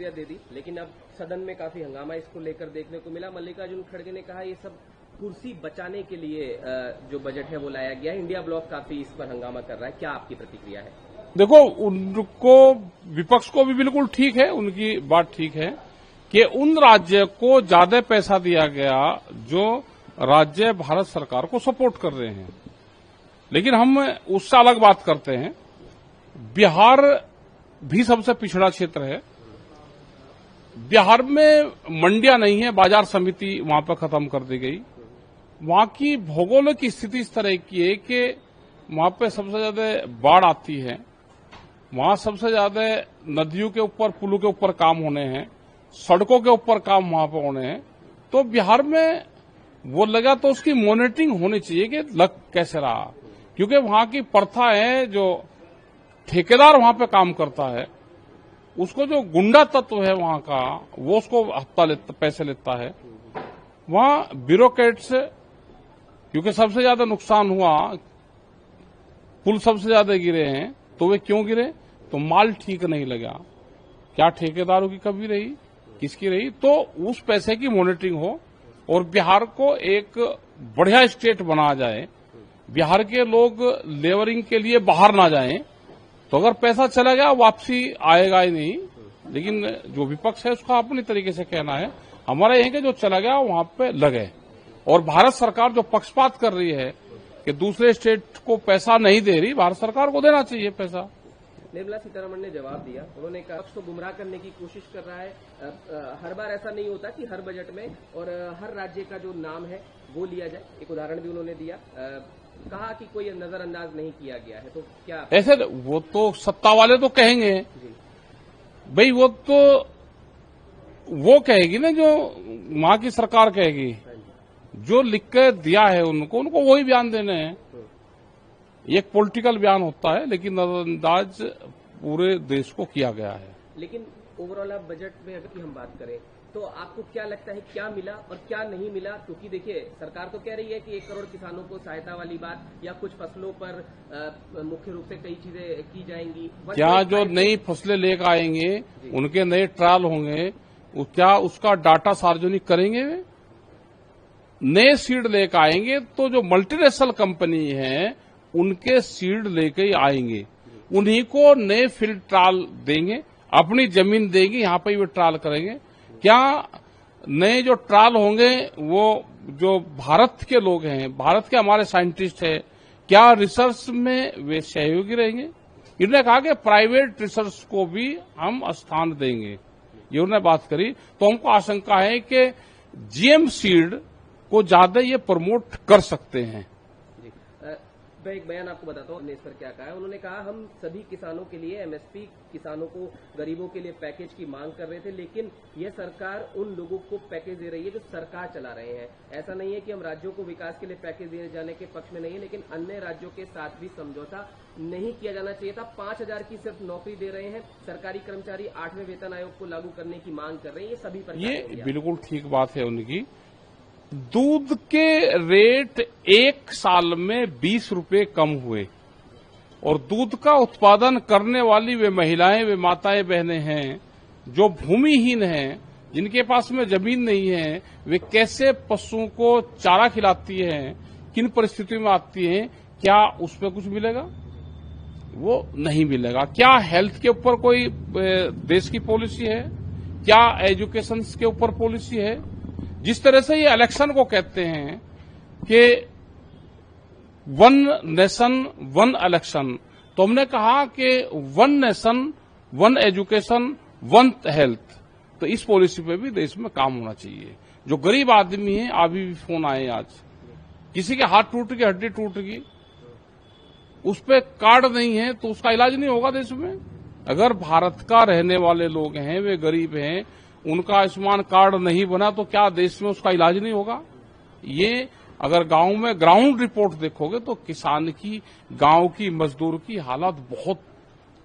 प्रतिक्रिया दे दी, लेकिन अब सदन में काफी हंगामा इसको लेकर देखने को मिला। मल्लिकार्जुन खड़गे ने कहा ये सब कुर्सी बचाने के लिए जो बजट है वो लाया गया है। इंडिया ब्लॉक काफी इस पर हंगामा कर रहा है, क्या आपकी प्रतिक्रिया है? देखो, उनको विपक्ष को भी बिल्कुल ठीक है, उनकी बात ठीक है कि उन राज्य को ज्यादा पैसा दिया गया जो राज्य भारत सरकार को सपोर्ट कर रहे हैं। लेकिन हम उससे अलग बात करते हैं। बिहार भी सबसे पिछड़ा क्षेत्र है। बिहार में मंडियां नहीं है, बाजार समिति वहां पर खत्म कर दी गई। वहां की भौगोलिक स्थिति इस तरह की है कि वहां पे सबसे ज्यादा बाढ़ आती है, वहां सबसे ज्यादा नदियों के ऊपर, पुलों के ऊपर काम होने हैं, सड़कों के ऊपर काम वहां पर होने हैं। तो बिहार में वो लगा तो उसकी मॉनिटरिंग होनी चाहिए कि लग कैसे रहा, क्योंकि वहां की प्रथा है, जो ठेकेदार वहां पे काम करता है उसको जो गुंडा तत्व है वहां का, वो उसको पैसे लेता है। वहां ब्यूरोक्रेट्स, क्योंकि सबसे ज्यादा नुकसान हुआ, पुल सबसे ज्यादा गिरे हैं, तो वे क्यों गिरे? तो माल ठीक नहीं लगा। क्या ठेकेदारों की कमी रही, किसकी रही? तो उस पैसे की मॉनिटरिंग हो और बिहार को एक बढ़िया स्टेट बनाया जाए। बिहार के लोग लेबरिंग के लिए बाहर ना जाएं, तो अगर पैसा चला गया वापसी आएगा ही नहीं। लेकिन जो विपक्ष है उसका अपनी तरीके से कहना है, हमारा यह है कि जो चला गया वहां पे लगे। और भारत सरकार जो पक्षपात कर रही है कि दूसरे स्टेट को पैसा नहीं दे रही, भारत सरकार को देना चाहिए पैसा। निर्मला सीतारमण ने जवाब दिया, उन्होंने कहा पक्ष को गुमराह करने की कोशिश कर रहा है। हर बार ऐसा नहीं होता कि हर बजट में और हर राज्य का जो नाम है वो लिया जाए। एक उदाहरण भी उन्होंने दिया, कहा कि कोई नजरअंदाज नहीं किया गया है। तो क्या ऐसे, वो तो सत्ता वाले तो कहेंगे भाई, वो तो वो कहेगी ना जो वहां की सरकार कहेगी, जो लिख के दिया है उनको वही बयान देने हैं। एक पॉलिटिकल बयान होता है, लेकिन नजरअंदाज पूरे देश को किया गया है। लेकिन ओवरऑल आप बजट में अगर हम बात करें तो आपको क्या लगता है क्या मिला और क्या नहीं मिला? क्योंकि देखिए, सरकार तो कह रही है कि 1 करोड़ किसानों को सहायता वाली बात, या कुछ फसलों पर मुख्य रूप से कई चीजें की जाएंगी। क्या जो नई फसलें लेकर आएंगे उनके नए ट्रायल होंगे, क्या उसका डाटा सार्वजनिक करेंगे? वे नए सीड लेकर आएंगे तो जो मल्टीनेशनल कंपनी है उनके सीड लेके आएंगे, उन्हीं को नए फील्ड ट्रायल देंगे, अपनी जमीन देंगे, यहां पर वे ट्रायल करेंगे। क्या नए जो ट्रायल होंगे वो जो भारत के लोग हैं, भारत के हमारे साइंटिस्ट हैं, क्या रिसर्च में वे सहयोगी रहेंगे? इन्होंने कहा कि प्राइवेट रिसर्च को भी हम स्थान देंगे, ये उन्होंने बात करी। तो हमको आशंका है कि जीएम सीड को ज्यादा ये प्रमोट कर सकते हैं। मैं एक बयान आपको बताता हूँ ने इस पर क्या कहा है। उन्होंने कहा, हम सभी किसानों के लिए एमएसपी, किसानों को, गरीबों के लिए पैकेज की मांग कर रहे थे, लेकिन यह सरकार उन लोगों को पैकेज दे रही है जो सरकार चला रहे हैं। ऐसा नहीं है कि हम राज्यों को विकास के लिए पैकेज दिए जाने के पक्ष में नहीं है, लेकिन अन्य राज्यों के साथ भी समझौता नहीं किया जाना चाहिए था। 5,000 की सिर्फ नौकरी दे रहे हैं, सरकारी कर्मचारी 8वें वेतन आयोग को लागू करने की मांग कर रहे हैं। ये सभी पर ये बिल्कुल ठीक बात है उनकी। दूध के रेट 1 साल में 20 रुपए कम हुए, और दूध का उत्पादन करने वाली वे महिलाएं, वे माताएं बहनें हैं जो भूमिहीन हैं, जिनके पास में जमीन नहीं है, वे कैसे पशुओं को चारा खिलाती हैं, किन परिस्थितियों में आती हैं, क्या उसमें कुछ मिलेगा? वो नहीं मिलेगा। क्या हेल्थ के ऊपर कोई देश की पॉलिसी है? क्या एजुकेशन के ऊपर पॉलिसी है? जिस तरह से ये इलेक्शन को कहते हैं कि 1 नेशन 1 इलेक्शन, तो हमने कहा कि 1 नेशन 1 एजुकेशन 1 हेल्थ, तो इस पॉलिसी पे भी देश में काम होना चाहिए। जो गरीब आदमी है, अभी भी फोन आए आज, किसी के हाथ टूट गई, हड्डी टूट गई, उस पे कार्ड नहीं है तो उसका इलाज नहीं होगा देश में। अगर भारत का रहने वाले लोग हैं, वे गरीब हैं, उनका आयुष्मान कार्ड नहीं बना तो क्या देश में उसका इलाज नहीं होगा? ये अगर गांव में ग्राउंड रिपोर्ट देखोगे तो किसान की, गांव की, मजदूर की हालत बहुत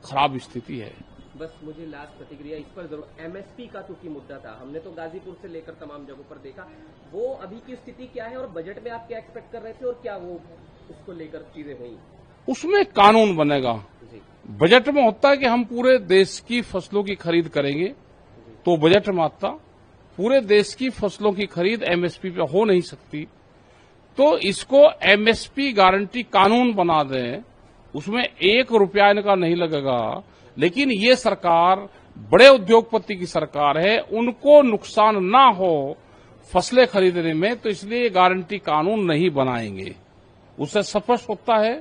खराब स्थिति है। बस मुझे लास्ट प्रतिक्रिया इस पर जरूर, एमएसपी का क्योंकि मुद्दा था, हमने तो गाजीपुर से लेकर तमाम जगहों पर देखा, वो अभी की स्थिति क्या है और बजट में आप क्या एक्सपेक्ट कर रहे थे और क्या वो उसको लेकर चीजें हुई? उसमें कानून बनेगा। बजट में होता है कि हम पूरे देश की फसलों की खरीद करेंगे, तो बजट में आता। पूरे देश की फसलों की खरीद एमएसपी पे हो नहीं सकती, तो इसको एमएसपी गारंटी कानून बना दें, उसमें 1 रुपया इनका नहीं लगेगा। लेकिन ये सरकार बड़े उद्योगपति की सरकार है, उनको नुकसान ना हो फसलें खरीदने में, तो इसलिए गारंटी कानून नहीं बनाएंगे। उससे स्पष्ट होता है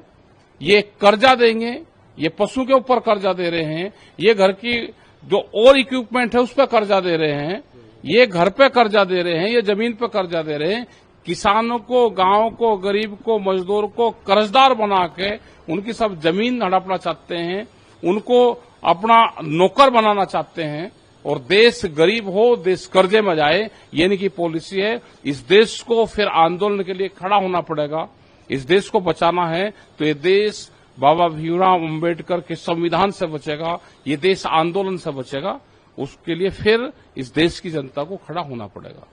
ये कर्जा देंगे, ये पशु के ऊपर कर्जा दे रहे हैं, ये घर की जो और इक्विपमेंट है उस पर कर्जा दे रहे हैं, ये घर पे कर्जा दे रहे हैं, ये जमीन पे कर्जा दे रहे हैं। किसानों को, गांव को, गरीब को, मजदूर को कर्जदार बना के उनकी सब जमीन हड़पना चाहते हैं, उनको अपना नौकर बनाना चाहते हैं, और देश गरीब हो, देश कर्जे में जाए, ये इनकी पॉलिसी है। इस देश को फिर आंदोलन के लिए खड़ा होना पड़ेगा। इस देश को बचाना है तो ये देश बाबा भीमराव अम्बेडकर के संविधान से बचेगा, ये देश आंदोलन से बचेगा। उसके लिए फिर इस देश की जनता को खड़ा होना पड़ेगा।